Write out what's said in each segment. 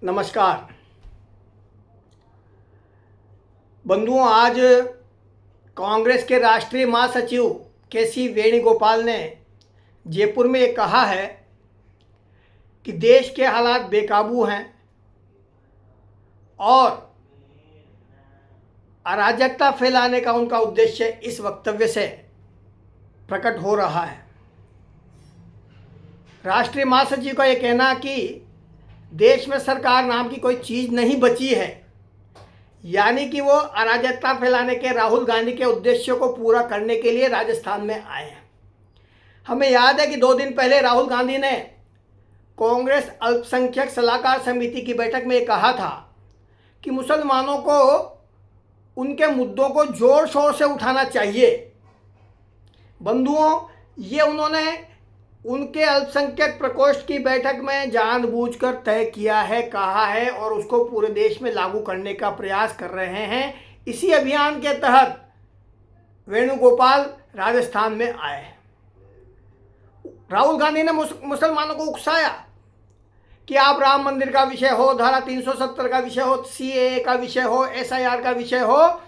नमस्कार बंधुओं, आज कांग्रेस के राष्ट्रीय महासचिव के.सी. वेणुगोपाल ने जयपुर में कहा है कि देश के हालात बेकाबू हैं और अराजकता फैलाने का उनका उद्देश्य इस वक्तव्य से प्रकट हो रहा है। राष्ट्रीय महासचिव का यह कहना कि देश में सरकार नाम की कोई चीज़ नहीं बची है, यानी कि वो अराजकता फैलाने के राहुल गांधी के उद्देश्यों को पूरा करने के लिए राजस्थान में आए हैं। हमें याद है कि 2 दिन पहले राहुल गांधी ने कांग्रेस अल्पसंख्यक सलाहकार समिति की बैठक में कहा था कि मुसलमानों को उनके मुद्दों को जोर शोर से उठाना चाहिए। बंधुओं, ये उन्होंने उनके अल्पसंख्यक प्रकोष्ठ की बैठक में जानबूझकर तय किया है, कहा है और उसको पूरे देश में लागू करने का प्रयास कर रहे हैं। इसी अभियान के तहत वेणुगोपाल राजस्थान में आए। राहुल गांधी ने मुसलमानों को उकसाया कि आप राम मंदिर का विषय हो, धारा 370 का विषय हो, CAA का विषय हो, SIR का विषय हो,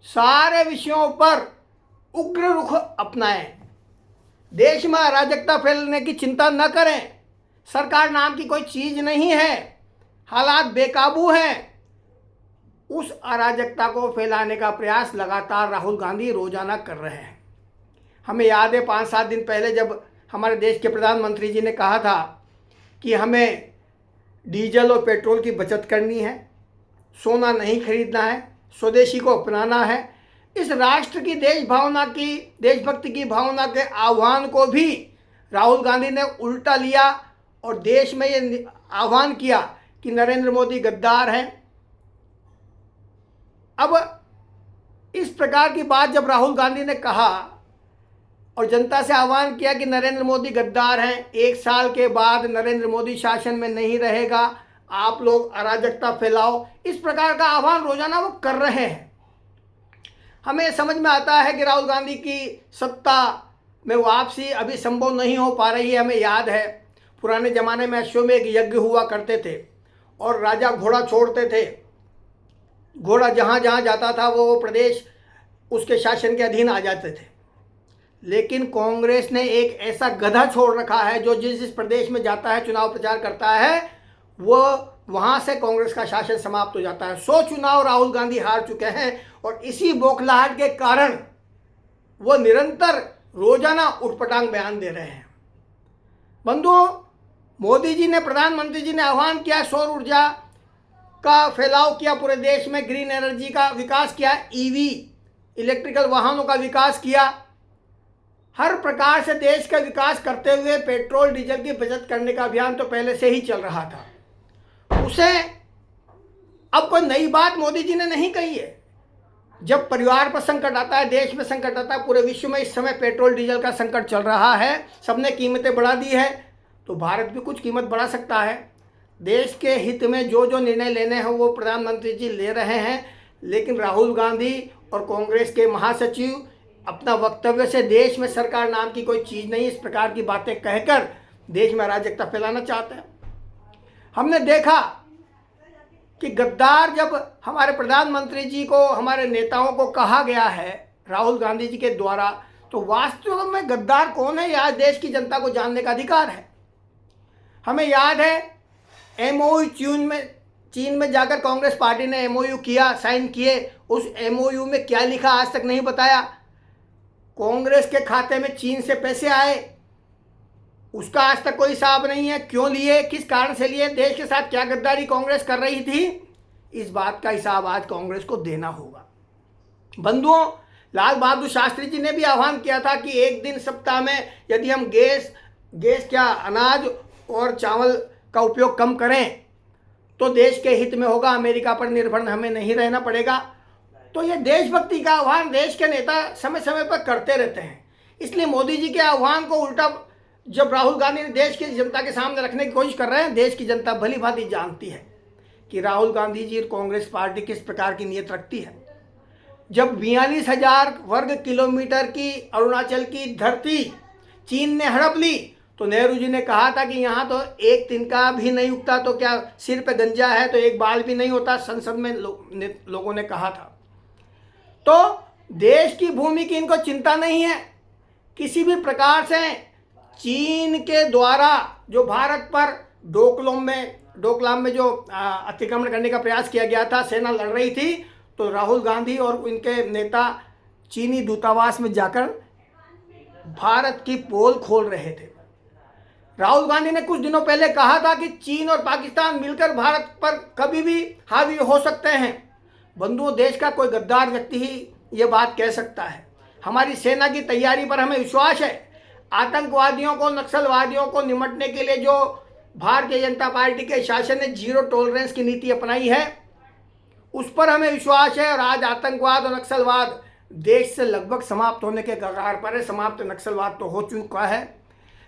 सारे विषयों पर उग्र रुख अपनाएं। देश में अराजकता फैलने की चिंता न करें। सरकार नाम की कोई चीज़ नहीं है, हालात बेकाबू हैं। उस अराजकता को फैलाने का प्रयास लगातार राहुल गांधी रोजाना कर रहे हैं। हमें याद है 5-7 दिन पहले जब हमारे देश के प्रधानमंत्री जी ने कहा था कि हमें डीजल और पेट्रोल की बचत करनी है, सोना नहीं खरीदना है, स्वदेशी को अपनाना है। इस राष्ट्र की देशभक्ति की भावना के आह्वान को भी राहुल गांधी ने उल्टा लिया और देश में ये आह्वान किया कि नरेंद्र मोदी गद्दार हैं। अब इस प्रकार की बात जब राहुल गांधी ने कहा और जनता से आह्वान किया कि नरेंद्र मोदी गद्दार हैं, 1 साल के बाद नरेंद्र मोदी शासन में नहीं रहेगा, आप लोग अराजकता फैलाओ, इस प्रकार का आह्वान रोजाना वो कर रहे हैं। हमें समझ में आता है कि राहुल गांधी की सत्ता में वापसी अभी संभव नहीं हो पा रही है। हमें याद है पुराने ज़माने में अश्वमेध यज्ञ हुआ करते थे और राजा घोड़ा छोड़ते थे। घोड़ा जहाँ जहाँ जाता था वो प्रदेश उसके शासन के अधीन आ जाते थे। लेकिन कांग्रेस ने एक ऐसा गधा छोड़ रखा है जो जिस प्रदेश में जाता है, चुनाव प्रचार करता है, वो वहाँ से कांग्रेस का शासन समाप्त हो जाता है। 100 चुनाव राहुल गांधी हार चुके हैं और इसी बौखलाहट के कारण वो निरंतर रोजाना उटपटांग बयान दे रहे हैं। बंधुओं, मोदी जी ने, प्रधानमंत्री जी ने आह्वान किया, सौर ऊर्जा का फैलाव किया पूरे देश में, ग्रीन एनर्जी का विकास किया, EV इलेक्ट्रिकल वाहनों का विकास किया। हर प्रकार से देश का विकास करते हुए पेट्रोल डीजल की बचत करने का अभियान तो पहले से ही चल रहा था। उसे अब कोई नई बात मोदी जी ने नहीं कही है। जब परिवार पर संकट आता है, देश में संकट आता है, पूरे विश्व में इस समय पेट्रोल डीजल का संकट चल रहा है, सबने कीमतें बढ़ा दी है, तो भारत भी कुछ कीमत बढ़ा सकता है। देश के हित में जो जो निर्णय लेने हैं वो प्रधानमंत्री जी ले रहे हैं, लेकिन राहुल गांधी और कांग्रेस के महासचिव अपना वक्तव्य से देश में सरकार नाम की कोई चीज़ नहीं, इस प्रकार की बातें कहकर देश में अराजकता फैलाना चाहते हैं। हमने देखा कि गद्दार जब हमारे प्रधानमंत्री जी को, हमारे नेताओं को कहा गया है राहुल गांधी जी के द्वारा, तो वास्तव में गद्दार कौन है यह देश की जनता को जानने का अधिकार है। हमें याद है MOU चीन में जाकर कांग्रेस पार्टी ने MOU किया, साइन किए, उस MOU में क्या लिखा आज तक नहीं बताया। कांग्रेस के खाते में चीन से पैसे आए, उसका आज तक कोई हिसाब नहीं है। क्यों लिए, किस कारण से लिए, देश के साथ क्या गद्दारी कांग्रेस कर रही थी, इस बात का हिसाब आज कांग्रेस को देना होगा। बंधुओं, लाल बहादुर शास्त्री जी ने भी आह्वान किया था कि एक दिन सप्ताह में यदि हम अनाज और चावल का उपयोग कम करें तो देश के हित में होगा, अमेरिका पर निर्भर हमें नहीं रहना पड़ेगा। तो ये देशभक्ति का आह्वान देश के नेता समय समय पर करते रहते हैं। इसलिए मोदी जी के आह्वान को उल्टा जब राहुल गांधी ने देश की जनता के सामने रखने की कोशिश कर रहे हैं, देश की जनता भली भांति जानती है कि राहुल गांधी जी और कांग्रेस पार्टी किस प्रकार की नीयत रखती है। जब 42,000 वर्ग किलोमीटर की अरुणाचल की धरती चीन ने हड़प ली तो नेहरू जी ने कहा था कि यहाँ तो एक तिनका भी नहीं उगता तो क्या सिर पे गंजा है तो एक बाल भी नहीं होता, संसद में लोगों ने कहा था। तो देश की भूमि की इनको चिंता नहीं है। किसी भी प्रकार से चीन के द्वारा जो भारत पर डोकलाम में जो अतिक्रमण करने का प्रयास किया गया था, सेना लड़ रही थी, तो राहुल गांधी और उनके नेता चीनी दूतावास में जाकर भारत की पोल खोल रहे थे। राहुल गांधी ने कुछ दिनों पहले कहा था कि चीन और पाकिस्तान मिलकर भारत पर कभी भी हावी हो सकते हैं। बंधुओं, देश का कोई गद्दार व्यक्ति ही ये बात कह सकता है। हमारी सेना की तैयारी पर हमें विश्वास है। आतंकवादियों को, नक्सलवादियों को निमटने के लिए जो भारतीय जनता पार्टी के शासन ने जीरो टॉलरेंस की नीति अपनाई है, उस पर हमें विश्वास है। और आज आतंकवाद और नक्सलवाद देश से लगभग समाप्त होने के कगार पर है। समाप्त नक्सलवाद तो हो चुका है,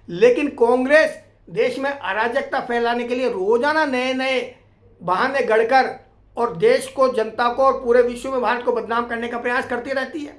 लेकिन कांग्रेस देश में अराजकता फैलाने के लिए रोजाना नए नए बहाने गढ़कर और देश को, जनता को और पूरे विश्व में भारत को बदनाम करने का प्रयास करती रहती है।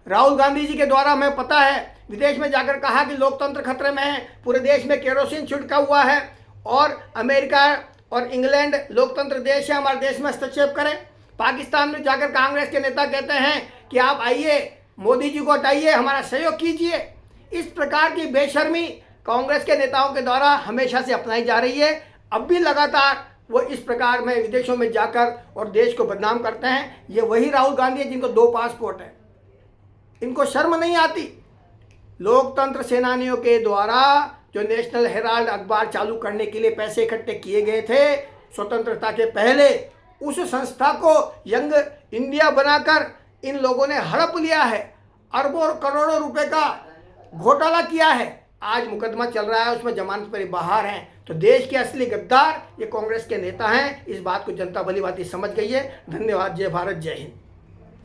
राहुल गांधी जी के द्वारा हमें पता है, विदेश में जाकर कहा कि लोकतंत्र खतरे में है, पूरे देश में केरोसिन छिड़का हुआ है और अमेरिका और इंग्लैंड लोकतंत्र देश है, हमारे देश में हस्तक्षेप करें। पाकिस्तान में जाकर कांग्रेस के नेता कहते हैं कि आप आइए, मोदी जी को हटाइए, हमारा सहयोग कीजिए। इस प्रकार की बेशर्मी कांग्रेस के नेताओं के द्वारा हमेशा से अपनाई जा रही है। अब भी लगातार वो इस प्रकार में विदेशों में जाकर और देश को बदनाम करते हैं। ये वही राहुल गांधी है जिनको 2 पासपोर्ट है। इनको शर्म नहीं आती। लोकतंत्र सेनानियों के द्वारा जो नेशनल हेराल्ड अखबार चालू करने के लिए पैसे इकट्ठे किए गए थे स्वतंत्रता के पहले, उस संस्था को यंग इंडिया बनाकर इन लोगों ने हड़प लिया है। अरबों और करोड़ों रुपए का घोटाला किया है। आज मुकदमा चल रहा है, उसमें जमानत पर बाहर हैं। तो देश के असली गद्दार ये कांग्रेस के नेता हैं। इस बात को जनता भली भांति समझ गई है। धन्यवाद। जय भारत, जय हिंद।